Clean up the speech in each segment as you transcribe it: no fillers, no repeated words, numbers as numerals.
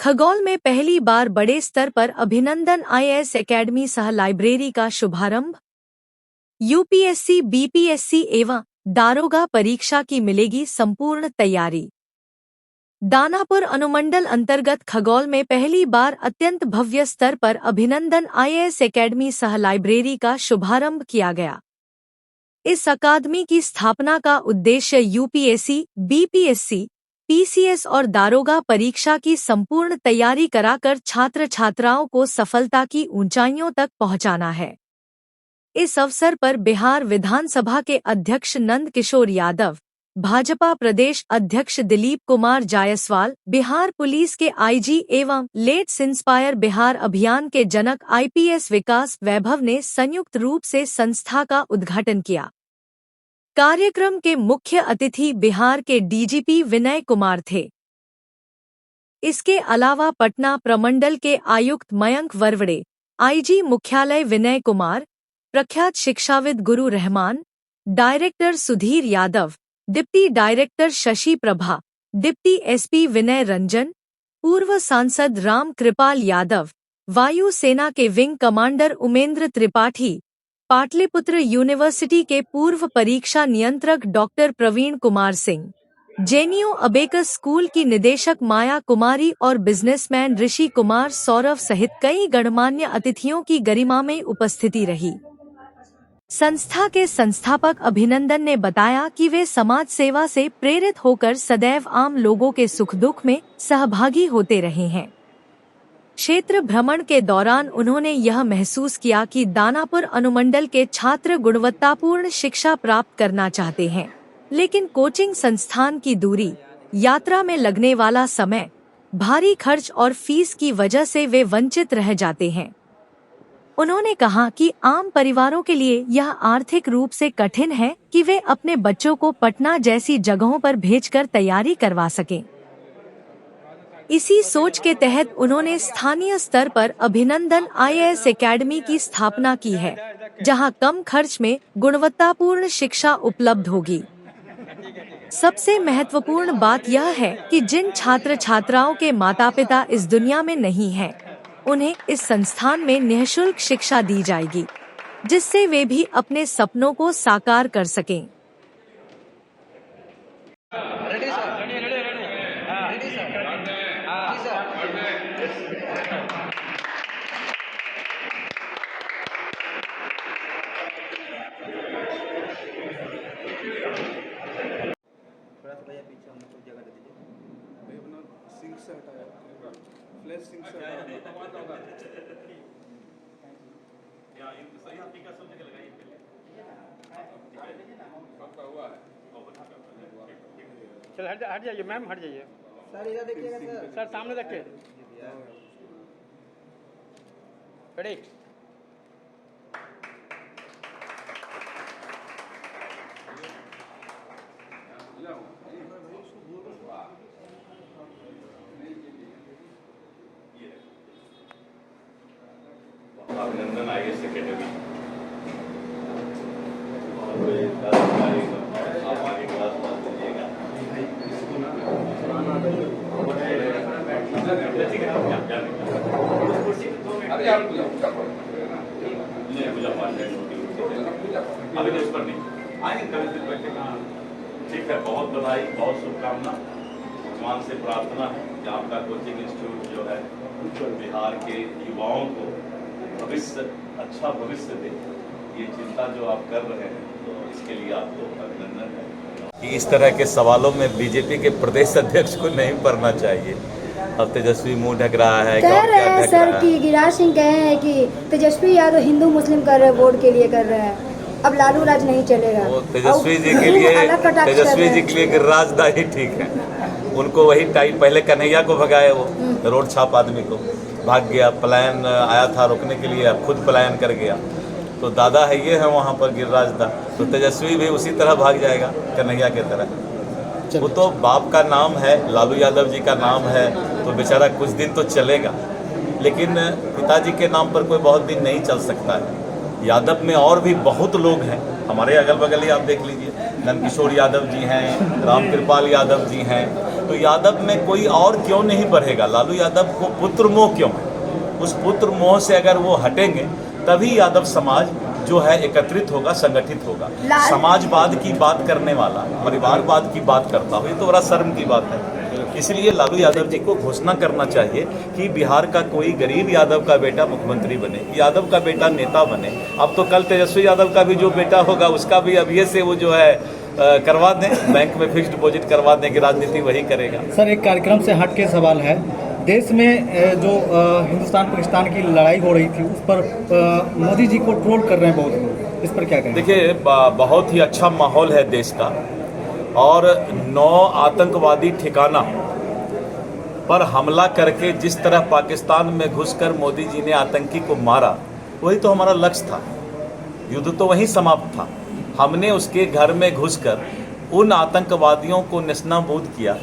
खगौल में पहली बार बड़े स्तर पर अभिनंदन आईएएस एकेडमी सह लाइब्रेरी का शुभारंभ। यूपीएससी, बीपीएससी एवं दारोगा परीक्षा की मिलेगी संपूर्ण तैयारी। दानापुर अनुमंडल अंतर्गत खगौल में पहली बार अत्यंत भव्य स्तर पर अभिनंदन आईएएस एकेडमी सह लाइब्रेरी का शुभारंभ किया गया। इस अकादमी की स्थापना का उद्देश्य यूपीएससी, बीपीएससी, पीसीएस और दारोगा परीक्षा की संपूर्ण तैयारी कराकर छात्र छात्राओं को सफलता की ऊंचाइयों तक पहुंचाना है। इस अवसर पर बिहार विधानसभा के अध्यक्ष नंद किशोर यादव, भाजपा प्रदेश अध्यक्ष दिलीप कुमार जायसवाल, बिहार पुलिस के आईजी एवं लेट्स इंस्पायर बिहार अभियान के जनक आईपीएस विकास वैभव ने संयुक्त रूप से संस्था का उद्घाटन किया। कार्यक्रम के मुख्य अतिथि बिहार के डीजीपी विनय कुमार थे। इसके अलावा पटना प्रमंडल के आयुक्त मयंक वरवड़े, आईजी मुख्यालय विनय कुमार, प्रख्यात शिक्षाविद Guru Rahman, director Sudhir Yadav, deputy director Shashi Prabha, deputy SP Vinay Ranjan, पूर्व सांसद राम कृपाल यादव, वायु सेना के wing commander Umendra Tripathi, Pataliputra university के पूर्व परीक्षा नियंत्रक doctor Praveen Kumar Singh, JNU abacus school की निदेशक माया कुमारी और बिजनेसमैन ऋषि कुमार सौरव सहित कई गणमान्य अतिथियों की गरिमामय उपस्थिति रही। संस्था के संस्थापक अभिनंदन ने बताया कि वे समाज सेवा से प्रेरित होकर सदैव आम लोगों के सुख दुख में सहभागी होते रहे हैं। क्षेत्र भ्रमण के दौरान उन्होंने यह महसूस किया कि दानापुर अनुमंडल के छात्र गुणवत्तापूर्ण शिक्षा प्राप्त करना चाहते हैं, लेकिन कोचिंग संस्थान की दूरी, यात्रा में लगने वाला समय, भारी खर्च और फीस की वजह से वे वंचित रह जाते हैं। उन्होंने कहा कि आम परिवारों के लिए यह आर्थिक रूप से कठिन है कि वे अपने बच्चों को पटना जैसी जगहों पर भेजकर तैयारी करवा सकें। इसी सोच के तहत उन्होंने स्थानीय स्तर पर अभिनंदन आईएएस एकेडमी की स्थापना की है, जहां कम खर्च में गुणवत्तापूर्ण शिक्षा उपलब्ध होगी। सबसे महत्वपूर्ण बात यह है कि जिन छात्र छात्राओं के माता पिता इस दुनिया में नहीं हैं, उन्हें इस संस्थान में निःशुल्क शिक्षा दी जाएगी, जिससे वे भी अपने सपनों को साकार कर सकें। चल हट जाइए मैम, हट जाइए सर, इधर देखिएगा सर, सामने देखिए। रेडी। अभिनंदन आईएएस एकेडमी अभी तो इस पर नहीं आएंगे, ठीक है। बहुत बधाई, बहुत शुभकामना। भगवान से प्रार्थना है कि आपका कोचिंग इंस्टीट्यूट जो है बिहार के युवाओं को भविष्य, अच्छा भविष्य दे। ये चिंता जो आप कर रहे हैं, तो इसके लिए आपको अभिनंदन है। कि इस तरह के सवालों में बीजेपी के प्रदेश अध्यक्ष को नहीं पढ़ना चाहिए। अब तेजस्वी मुंह ढक रहा है, कह रहे हैं सर कि गिरिराज सिंह कहे हैं कि तेजस्वी यादव हिंदू मुस्लिम कर रहे हैं, वोट के लिए कर रहे हैं, अब लालू राज नहीं चलेगा। वो तेजस्वी जी के लिए गिरिराज दा ही ठीक है। उनको वही टाइम, पहले कन्हैया को भगाए, वो रोड छाप आदमी को भाग गया, पलायन आया था रोकने के लिए, खुद पलायन कर गया। तो दादा है ये है वहाँ पर गिरिराज दा, तो तेजस्वी भी उसी तरह भाग जाएगा कन्हैया के तरह। वो तो बाप का नाम है, लालू यादव जी का नाम है, तो बेचारा कुछ दिन तो चलेगा, लेकिन पिताजी के नाम पर कोई बहुत दिन नहीं चल सकता है। यादव में और भी बहुत लोग हैं, हमारे अगल बगल ही आप देख लीजिए, नंद किशोर यादव जी हैं, राम कृपाल यादव जी हैं, तो यादव में कोई और क्यों नहीं बढ़ेगा? लालू यादव को पुत्र मोह क्यों? उस पुत्र मोह से अगर वो हटेंगे तभी यादव समाज जो है एकत्रित होगा, संगठित होगा। समाजवाद की बात करने वाला परिवारवाद की बात करता हो, ये तो बड़ा शर्म की बात है। इसलिए लालू यादव जी को घोषणा करना चाहिए कि बिहार का कोई गरीब यादव का बेटा मुख्यमंत्री बने, यादव का बेटा नेता बने। अब तो कल तेजस्वी यादव का भी जो बेटा होगा उसका भी अभी से वो जो है करवा दें, बैंक में फिक्स्ड डिपॉजिट करवा दें कि राजनीति वही करेगा। सर, एक कार्यक्रम से हट के सवाल है, देश में जो हिंदुस्तान पाकिस्तान की लड़ाई हो रही थी उस पर मोदी जी को ट्रोल कर रहे हैं बहुत लोग, इस पर क्या कहें? देखिए, बहुत ही अच्छा माहौल है देश का, और 9 आतंकवादी ठिकाना पर हमला करके जिस तरह पाकिस्तान में घुसकर मोदी जी ने आतंकी को मारा, वही तो हमारा लक्ष्य था। युद्ध तो वहीं समाप्त था। हमने उसके घर में घुसकर उन आतंकवादियों को नेस्तनाबूद किया,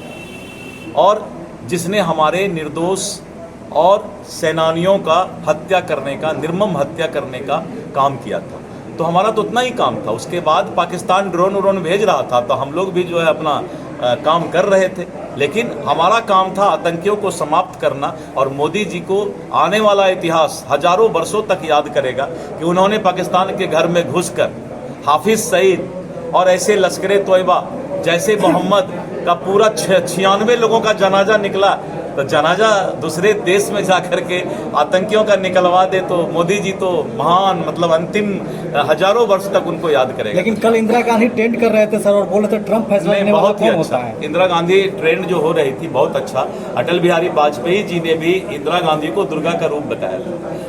और जिसने हमारे निर्दोष और सेनानियों का हत्या करने का, निर्मम हत्या करने का काम किया था। तो हमारा तो उतना ही काम था। उसके बाद पाकिस्तान ड्रोन भेज रहा था, तो हम लोग भी जो है अपना काम कर रहे थे, लेकिन हमारा काम था आतंकियों को समाप्त करना। और मोदी जी को आने वाला इतिहास हजारों वर्षों तक याद करेगा कि उन्होंने पाकिस्तान के घर में घुसकर हाफिज सईद और ऐसे लश्कर तोयबा जैसे मोहम्मद का पूरा 96 लोगों का जनाजा निकला, तो जनाजा दूसरे देश में जाकर के आतंकियों का निकलवा दे, तो मोदी जी तो महान, मतलब अंतिम हजारों वर्ष तक उनको याद करेगा। लेकिन कल इंदिरा गांधी ट्रेंड कर रहे थे सर, और बोल रहे थे ट्रंप फैसला लेने वाला कौन होता है? इंदिरा गांधी ट्रेंड जो हो रही थी बहुत अच्छा। अटल बिहारी वाजपेयी जी ने भी इंदिरा गांधी को दुर्गा का रूप बताया,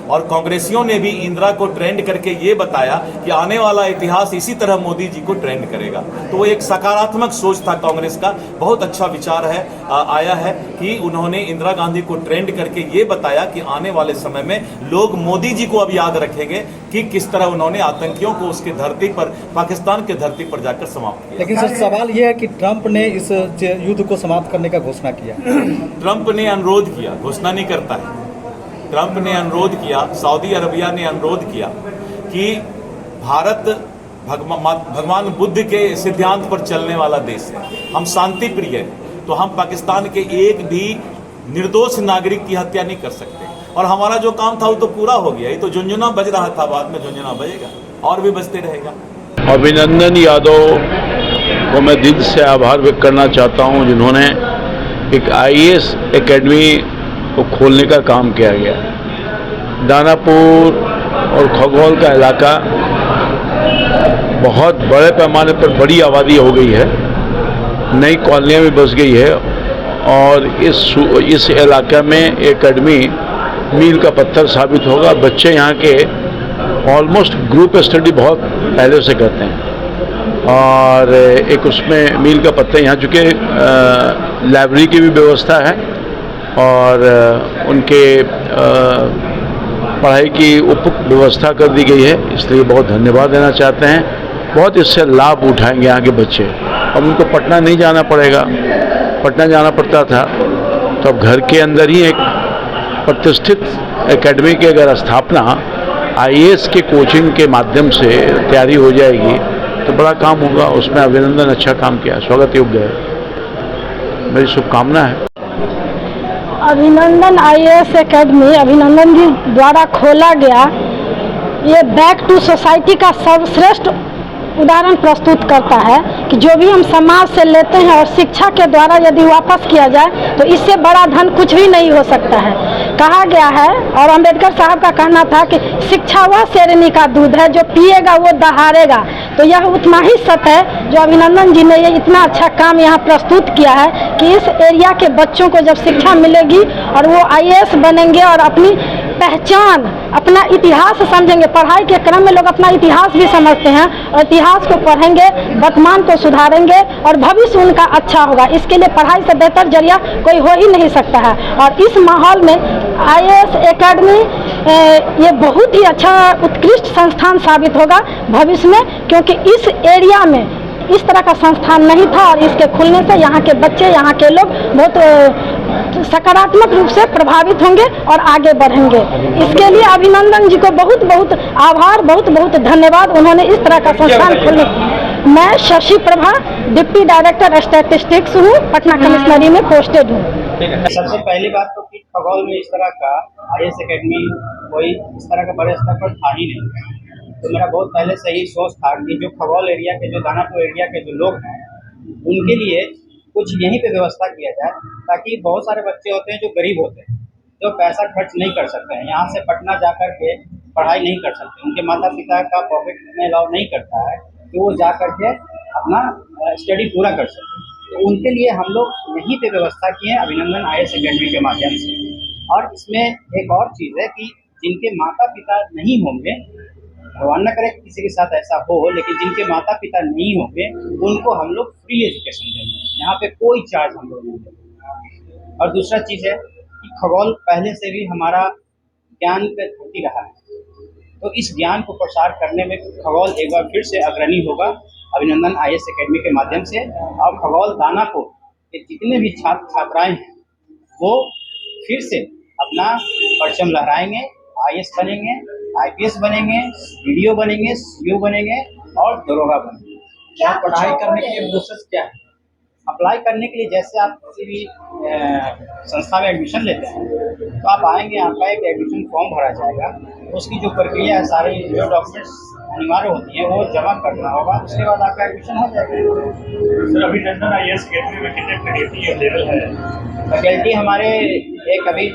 और कांग्रेसियों ने भी इंदिरा को ट्रेंड करके ये बताया कि आने वाला इतिहास इसी तरह मोदी जी को ट्रेंड करेगा। तो वो एक सकारात्मक सोच था कांग्रेस का, बहुत अच्छा विचार है आया है कि उन्होंने इंदिरा गांधी को ट्रेंड करके ये बताया कि आने वाले समय में लोग मोदी जी को अब याद रखेंगे कि किस तरह उन्होंने आतंकियों को उसकी धरती पर, पाकिस्तान की धरती पर जाकर समाप्त किया। लेकिन सर, सवाल यह है कि ट्रंप ने इस युद्ध को समाप्त करने का घोषणा किया। ट्रंप ने अनुरोध किया, घोषणा नहीं करता है। ट्रंप ने अनुरोध किया, सऊदी अरबिया ने अनुरोध किया कि भारत भगवान बुद्ध के सिद्धांत पर चलने वाला देश है, हम शांति प्रिय हैं, तो हम पाकिस्तान के एक भी निर्दोष नागरिक की हत्या नहीं कर सकते। और हमारा जो काम था वो तो पूरा हो गया। ये तो झुंझुना बज रहा था, बाद में झुंझुना बजेगा और भी बजते रहेगा। अभिनंदन यादव को मैं दिल से आभार व्यक्त करना चाहता हूं, जिन्होंने एक IAS एकेडमी को खोलने का काम किया गया। दानापुर और खगौल का इलाका बहुत बड़े पैमाने पर बड़ी आबादी हो गई है, नई कॉलोनियाँ भी बस गई है, और इस इलाके में एकेडमी मील का पत्थर साबित होगा। बच्चे यहाँ के ऑलमोस्ट ग्रुप स्टडी बहुत पहले से करते हैं, और एक उसमें मील का पत्थर यहाँ, चूँकि लाइब्रेरी की भी व्यवस्था है और उनके पढ़ाई की उपयुक्त व्यवस्था कर दी गई है, इसलिए बहुत धन्यवाद देना चाहते हैं। बहुत इससे लाभ उठाएंगे यहाँ के बच्चे। अब उनको पटना नहीं जाना पड़ेगा, पटना जाना पड़ता था, तो अब घर के अंदर ही एक प्रतिष्ठित एकेडमी की अगर स्थापना IAS के कोचिंग के माध्यम से तैयारी हो जाएगी तो बड़ा काम होगा। उसमें अभिनंदन अच्छा काम किया, स्वागत योग्य है, मेरी शुभकामना है। अभिनंदन IAS एकेडमी अभिनंदन जी द्वारा खोला गया, ये बैक टू सोसाइटी का सर्वश्रेष्ठ उदाहरण प्रस्तुत करता है कि जो भी हम समाज से लेते हैं और शिक्षा के द्वारा यदि वापस किया जाए तो इससे बड़ा धन कुछ भी नहीं हो सकता है। कहा गया है, और अंबेडकर साहब का कहना था कि शिक्षा वह शेरनी का दूध है जो पिएगा वो दहाड़ेगा। तो यह उतना ही सत्य है जो अभिनंदन जी ने ये इतना अच्छा काम यहाँ प्रस्तुत किया है कि इस एरिया के बच्चों को जब शिक्षा मिलेगी और वो IAS बनेंगे और अपनी पहचान, अपना इतिहास समझेंगे। पढ़ाई के क्रम में लोग अपना इतिहास भी समझते हैं, और इतिहास को पढ़ेंगे, वर्तमान को सुधारेंगे और भविष्य उनका अच्छा होगा। इसके लिए पढ़ाई से बेहतर जरिया कोई हो ही नहीं सकता है। और इस माहौल में IAS एकेडमी ये बहुत ही अच्छा उत्कृष्ट संस्थान साबित होगा भविष्य में, क्योंकि इस एरिया में इस तरह का संस्थान नहीं था, और इसके खुलने से यहाँ के बच्चे, यहाँ के लोग बहुत सकारात्मक रूप से प्रभावित होंगे और आगे बढ़ेंगे। इसके लिए अभिनंदन जी को बहुत बहुत आभार, बहुत बहुत धन्यवाद। उन्होंने इस तरह का संस्थान खोलने मैं Shashi Prabha, deputy director statistics हूँ, पटना कमिश्नरी में पोस्टेड हूँ। सबसे पहली बात तो कि खगोल में इस तरह का IAS एकेडमी कोई इस तरह का बड़े स्तर पर था ही नहीं। तो मेरा बहुत पहले से ही सोच था कि जो खगोल एरिया के, जो दानापुर एरिया के जो लोग हैं, उनके लिए कुछ यहीं पे व्यवस्था किया जाए, ताकि बहुत सारे बच्चे होते हैं जो गरीब होते हैं, जो पैसा खर्च नहीं कर सकते हैं, यहाँ से पटना जा कर के पढ़ाई नहीं कर सकते, उनके माता पिता का पॉकेट में अलाउ नहीं करता है कि वो जा कर के अपना स्टडी पूरा कर सकें। तो उनके लिए हम लोग यहीं पे व्यवस्था किए हैं अभिनंदन IAS एकेडमी के माध्यम से। और इसमें एक और चीज़ है कि जिनके माता पिता नहीं होंगे, भगवान न करे किसी के साथ ऐसा हो, लेकिन जिनके माता पिता नहीं होंगे उनको हम लोग फ्री एजुकेशन देंगे, यहाँ पे कोई चार्ज हम लोग नहीं देंगे। और दूसरा चीज़ है कि खगोल पहले से भी हमारा ज्ञान पे धरती रहा है, तो इस ज्ञान को प्रसार करने में खगोल एक बार फिर से अग्रणी होगा अभिनंदन IAS एकेडमी के माध्यम से। और खगोल दानापुर के जितने भी छात्र छात्राएं हैं वो फिर से अपना परचम लहराएंगे, IAS बनेंगे, IPS बनेंगे, BDO बनेंगे, CO बनेंगे और दरोगा बनेंगे। क्या पढ़ाई करने के लिए प्रोसेस क्या है? अप्लाई करने के लिए जैसे आप किसी भी संस्था में एडमिशन लेते हैं तो आप आएंगे, आपका एक एडमिशन फॉर्म भरा जाएगा, उसकी जो प्रक्रिया है, सारी जो डॉक्यूमेंट्स अनिवार्य होती है वो जमा करना होगा, उसके बाद आपका एडमिशन हो जाएगा। सर अभिनंदन IAS एकेडमी में कितने फैकल्टी अवेलेबल है? फैकल्टी हमारे एक अभी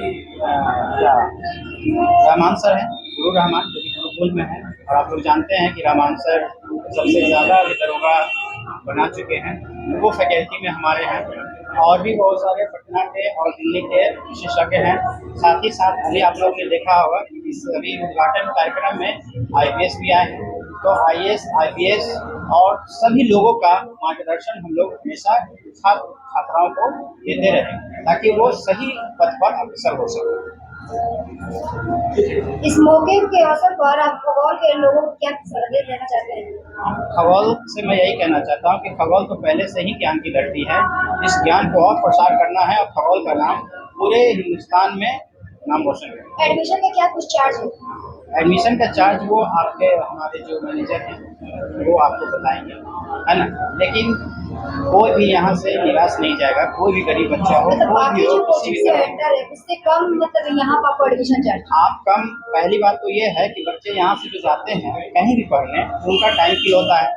रहमान सर हैं, गुरु रहमान, जो कि गुरुकुल में है, और आप लोग जानते हैं कि रहमान सर सबसे ज़्यादा अभी दरोगा बना चुके हैं, वो फैकल्टी में हमारे हैं। और भी बहुत सारे पटना के और दिल्ली के विशेषज्ञ हैं। साथ ही साथ अभी आप लोगों ने देखा होगा कि इस अभी उद्घाटन कार्यक्रम में IPS भी आए हैं, तो IAS IPS और सभी लोगों का मार्गदर्शन हम लोग हमेशा छात्र छात्राओं को देते रहें, ताकि वो सही पथ पर अग्रसर हो सके। इस मौके के अवसर पर आप खगोल के लोगों को क्या संदेश देना चाहते हैं? खगोल से मैं यही कहना चाहता हूँ कि खगोल तो पहले से ही ज्ञान की धरती है, इस ज्ञान को और प्रसार करना है और खगोल का नाम पूरे हिंदुस्तान में नाम रोशन करना है। एडमिशन का क्या कुछ चार्ज है? एडमिशन का चार्ज वो आपके हमारे जो मैनेजर हैं वो आपको बताएंगे, है ना। लेकिन कोई भी यहाँ से निराश नहीं जाएगा, कोई भी गरीब बच्चा हो, मतलब कोई बाकी भी हो, जो किसी भी कोचिंग तरह सेंटर है उससे कम, मतलब यहाँ पर आपको एडमिशन चार्ज? आप कम। पहली बात तो ये है कि बच्चे यहाँ से जो जाते हैं कहीं भी पढ़ने, उनका टाइम किल होता है,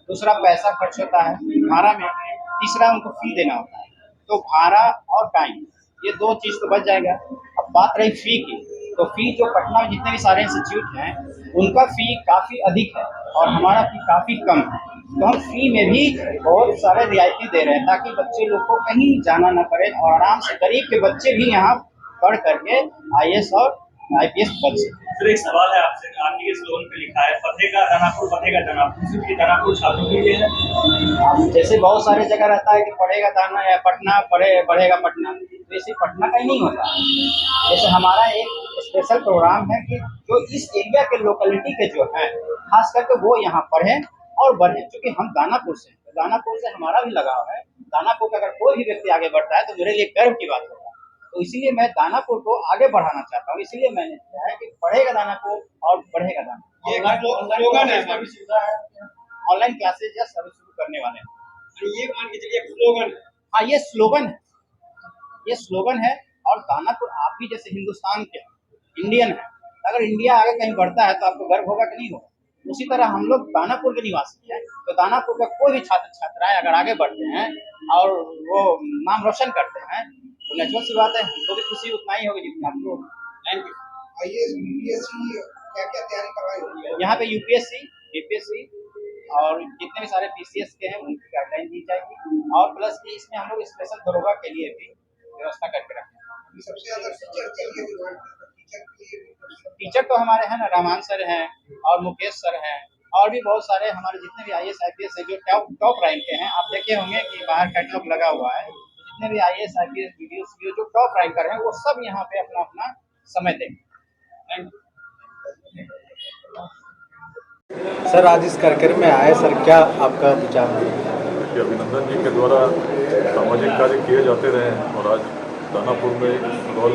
दूसरा पैसा खर्च होता है भाड़ा में, तीसरा उनको फी देना होता है। तो भाड़ा और टाइम, ये दो चीज़ तो बच जाएगा। अब बात रही फ़ी की, तो फ़ी जो पटना में जितने भी सारे इंस्टीट्यूट हैं उनका फ़ी काफ़ी अधिक है और हमारा फ़ी काफ़ी कम है। तो हम फ़ी में भी बहुत सारे रियायती दे रहे हैं, ताकि बच्चे लोग को कहीं जाना ना पड़े और आराम से गरीब के बच्चे भी यहाँ पढ़ करके IAS और IPS बन सकें। सर एक सवाल है आपसे, आपके स्लोगन पे लिखा है फतेगा दानापुर, फतेगा दानापुर, सिर्फ ये दानापुर छात्रों के लिए है? जैसे बहुत सारे जगह रहता है कि पढ़ेगा दाना या पटना बढ़ेगा पटना, तो इसे पटना का ही नहीं होता। जैसे हमारा एक स्पेशल प्रोग्राम है कि जो इस एरिया के लोकेलिटी के जो हैं खास करके वो यहाँ पढ़ें और बढ़ें, क्योंकि हम दानापुर से हैं, तो दानापुर से हमारा भी लगाव है। दानापुर का अगर कोई भी व्यक्ति आगे बढ़ता है तो मेरे लिए गर्व की बात होगा। तो इसीलिए मैं दानापुर को आगे बढ़ाना चाहता हूँ, इसलिए मैंने किया है कि पढ़ेगा दानापुर और बढ़ेगा दानापुर। ये स्लोगन है, इसका भी सुविधा है, ऑनलाइन क्लासेज या सर्विस शुरू करने वाले हैं। ये मान के चलिए स्लोगन। हाँ, ये स्लोगन है, ये स्लोगन है। और दानापुर आप भी जैसे हिंदुस्तान के इंडियन है, अगर इंडिया आगे कहीं बढ़ता है तो आपको गर्व होगा कि नहीं होगा। उसी तरह हम लोग दानापुर के निवासी हैं, तो दानापुर का कोई भी छात्र छात्राएं अगर आगे बढ़ते हैं और वो नाम रोशन करते हैं तो नेचुरल सी बात है, हमको भी खुशी उतना ही होगी जितना आपको। Thank you. IAS BPSC क्या क्या तैयारी करवाई हुई है? यहाँ पे UPSC BPSC और जितने भी सारे PCS के हैं उनकी गाइडलाइन दी जाएगी, और प्लस कि इसमें हम लोग स्पेशल दरोगा के लिए भी व्यवस्था करके रखें। सबसे ज्यादा टीचर के लिए टीचर तो हमारे हैं ना, रहमान सर हैं और मुकेश सर हैं, और भी बहुत सारे हमारे जितने भी IAS IPS हैं जो टॉप रैंक के हैं। आप देखे होंगे कि बाहर कैटलॉग लगा हुआ है, जितने भी IAS IPS BDO CO जो टॉप रैंकर हैं वो सब यहाँ पे अपना अपना समय देंगे। सर आज इस कार्यक्रम में आए, सर क्या आपका विचार है? कि अभिनंदन जी के द्वारा सामाजिक कार्य किए जाते रहे हैं और आज दानापुर में खगोल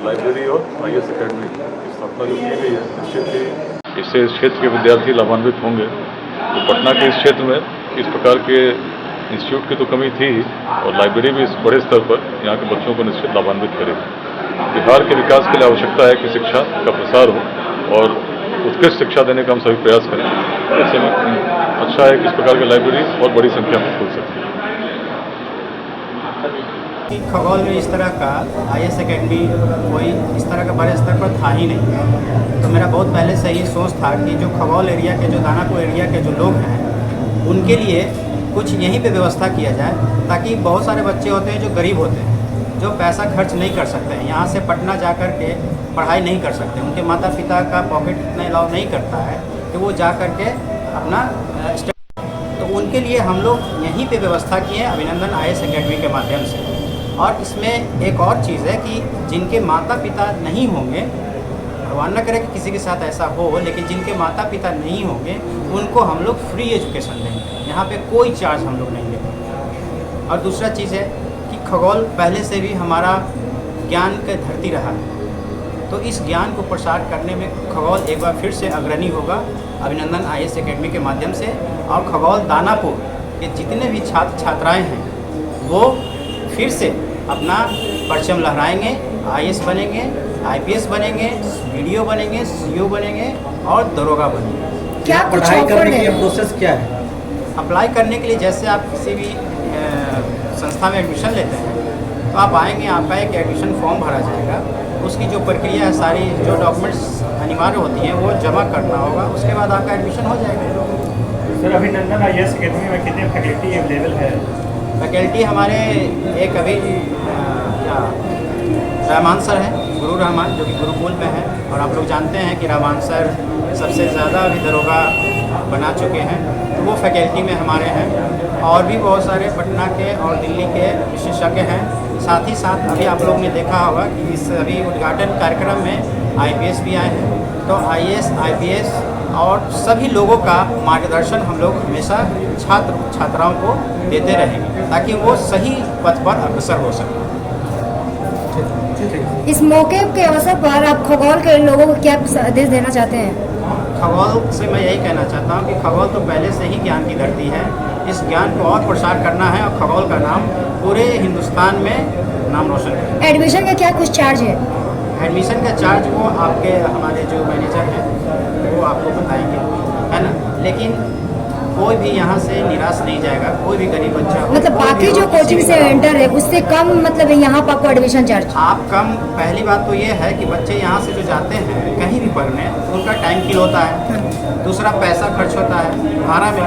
लाइब्रेरी और IAS एकेडमी की स्थापना जो की गई है, निश्चित ही इससे इस क्षेत्र के विद्यार्थी लाभान्वित होंगे तो पटना के इस क्षेत्र में इस प्रकार के इंस्टीट्यूट की तो कमी थी ही, और लाइब्रेरी भी इस बड़े स्तर पर यहाँ के बच्चों को निश्चित लाभान्वित करेगी। बिहार के विकास के लिए आवश्यकता है कि शिक्षा का प्रसार हो और उत्कृष्ट शिक्षा देने का हम सभी प्रयास करें। ऐसे में अच्छा है कि इस प्रकार की लाइब्रेरी और बड़ी संख्या में खुल सकती है। खगोल में इस तरह का IAS एकेडमी कोई इस तरह का बड़े स्तर पर था ही नहीं। तो मेरा बहुत पहले से ही सोच था कि जो खगोल एरिया के, जो दानापुर एरिया के जो लोग हैं, उनके लिए कुछ यहीं पे व्यवस्था किया जाए, ताकि बहुत सारे बच्चे होते हैं जो गरीब होते हैं, जो पैसा खर्च नहीं कर सकते हैं, यहाँ से पटना जा कर के पढ़ाई नहीं कर सकते, उनके माता पिता का पॉकेट इतना अलाउ नहीं करता है कि वो जा कर के अपना तो उनके लिए हम लोग यहीं पे व्यवस्था किए हैं अभिनंदन IAS एकेडमी के माध्यम से। और इसमें एक और चीज़ है कि जिनके माता पिता नहीं होंगे, भगवान न करे कि किसी के साथ ऐसा हो, लेकिन जिनके माता पिता नहीं होंगे उनको हम लोग फ्री एजुकेशन देंगे, यहाँ पे कोई चार्ज हम लोग नहीं लेंगे। और दूसरा चीज़ है कि खगोल पहले से भी हमारा ज्ञान का धरती रहा है, तो इस ज्ञान को प्रसार करने में खगोल एक बार फिर से अग्रणी होगा अभिनंदन IAS एकेडमी के माध्यम से। और खगोल दानापुर के जितने भी छात्र छात्राएँ हैं वो फिर से अपना परचम लहराएंगे, IAS बनेंगे, IPS बनेंगे, BDO बनेंगे, CO बनेंगे और दरोगा बनेंगे। क्या कुछ पढ़ाई ऑफर करने के लिए है? प्रोसेस क्या है? अप्लाई करने के लिए जैसे आप किसी भी संस्था में एडमिशन लेते हैं तो आप आएंगे, आपका एक एडमिशन फॉर्म भरा जाएगा, उसकी जो प्रक्रिया है, सारी जो डॉक्यूमेंट्स अनिवार्य होती हैं वो जमा करना होगा, उसके बाद आपका एडमिशन हो जाएगा। सर, अभिनंदन IAS एकेडमी में कितने फैकल्टी अवेलेबल है? फैकल्टी हमारे एक अभी क्या रहमान सर हैं, गुरु रहमान, जो कि गुरुकुल में हैं, और आप लोग जानते हैं कि रहमान सर सबसे ज़्यादा अभी दरोगा बना चुके हैं, तो वो फैकल्टी में हमारे हैं। और भी बहुत सारे पटना के और दिल्ली के विशेषज्ञ हैं। साथ ही साथ अभी आप लोग ने देखा होगा कि इस अभी उद्घाटन कार्यक्रम में IPS भी आए हैं, तो IAS IPS और सभी लोगों का मार्गदर्शन हम लोग हमेशा छात्र छात्राओं को देते रहेंगे, ताकि वो सही पथ पर अग्रसर हो सकें। इस मौके के अवसर पर आप खगोल के लोगों को क्या संदेश देना चाहते हैं? खगोल से मैं यही कहना चाहता हूँ कि खगोल तो पहले से ही ज्ञान की धरती है, इस ज्ञान को और प्रसार करना है और खगोल का नाम पूरे हिंदुस्तान में नाम रोशन करना है। एडमिशन का क्या कुछ चार्ज है? एडमिशन का चार्ज वो आपके हमारे जो मैनेजर हैं वो आपको बताएंगे, है ना। लेकिन कोई भी यहाँ से निराश नहीं जाएगा, कोई भी गरीब बच्चा हो, मतलब कोई बाकी भी जो हो, किसी कोचिंग भी से तरह एंटर है उससे कम, मतलब यहाँ पर आपको एडमिशन चार्ज? आप कम, पहली बात तो ये है कि बच्चे यहाँ से जो जाते हैं कहीं भी पढ़ने, तो उनका टाइम किल होता है, दूसरा पैसा खर्च होता है भाड़ा में,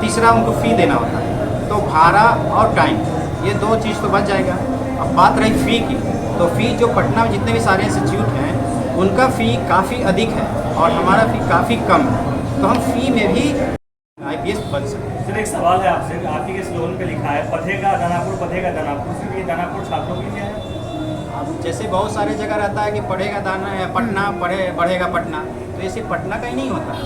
तीसरा उनको फ़ी देना होता है। तो भाड़ा और टाइम, ये दो चीज़ तो बच जाएगा। अब बात रही फ़ी की, तो फ़ी जो पटना में जितने भी सारे इंस्टीट्यूट हैं उनका फ़ी काफ़ी अधिक है और हमारा फ़ी काफ़ी कम है, तो हम फ़ी में भी IPS बन सकते हैं। सर, एक सवाल है आपसे, आपके के स्लोगन पे लिखा है पढ़ेगा दानापुर, पढ़ेगा दानापुर, सिर्फ ये दानापुर छात्रों के लिए है? अब जैसे बहुत सारे जगह रहता है कि पढ़ेगा पटना, बढ़ेगा पटना, तो ये सिर्फ पटना का ही नहीं होता है।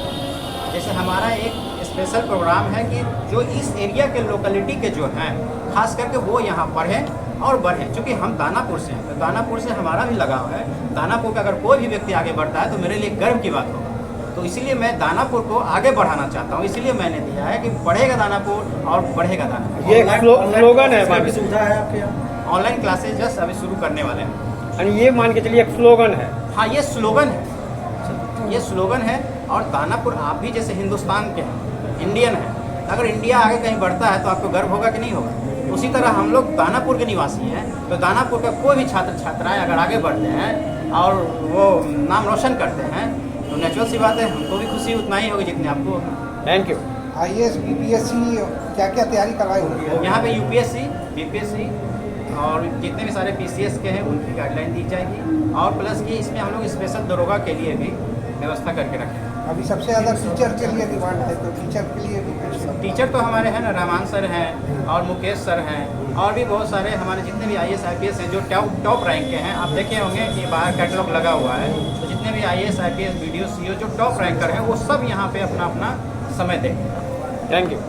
जैसे हमारा एक स्पेशल प्रोग्राम है कि जो इस एरिया के लोकेलिटी के जो हैं खास करके वो यहाँ पढ़ें और बढ़ें। चूँकि हम दानापुर से हैं, तो दानापुर से हमारा भी लगाव है। दानापुर का अगर कोई भी व्यक्ति आगे बढ़ता है तो मेरे लिए गर्व की बात होगा। तो इसीलिए मैं दानापुर को आगे बढ़ाना चाहता हूँ, इसलिए मैंने दिया है कि पढ़ेगा दानापुर और बढ़ेगा दानापुर। ये स्लोगन है, बाकी सुविधा है आपके यहाँ? ऑनलाइन क्लासेज जस्ट अभी शुरू करने वाले हैं। यानी ये मान के चलिए एक स्लोगन है? हाँ, ये स्लोगन है, ये स्लोगन है। और दानापुर आप भी जैसे हिंदुस्तान के हैं, इंडियन हैं, अगर इंडिया आगे कहीं बढ़ता है तो आपको गर्व होगा कि नहीं होगा? उसी तरह हम लोग दानापुर के निवासी हैं, तो दानापुर का कोई भी छात्र छात्राएँ अगर आगे बढ़ते हैं और वो नाम रोशन करते हैं तो नेचुरल सी बात है, हमको भी खुशी उतना ही होगी जितनी आपको। Thank you. IAS BPSC क्या क्या तैयारी करवाई होगी? यहाँ पे UPSC, BPSC और जितने भी सारे PCS के हैं उनकी गाइडलाइन दी जाएगी, और प्लस कि इसमें हम लोग स्पेशल दरोगा के लिए भी व्यवस्था करके रखे हैं। अभी सबसे ज़्यादा टीचर के लिए डिमांड है, तो टीचर के लिए भी कुछ? टीचर तो हमारे हैं ना, रहमान सर हैं और मुकेश सर हैं, और भी बहुत सारे हमारे जितने भी IAS IPS हैं जो टॉप रैंक के हैं। आप देखे होंगे कि बाहर कैटलॉग लगा हुआ है, तो जितने भी IAS IPS BDO CO जो टॉप रैंकर हैं वो सब यहाँ पे अपना अपना समय देंगे। Thank you.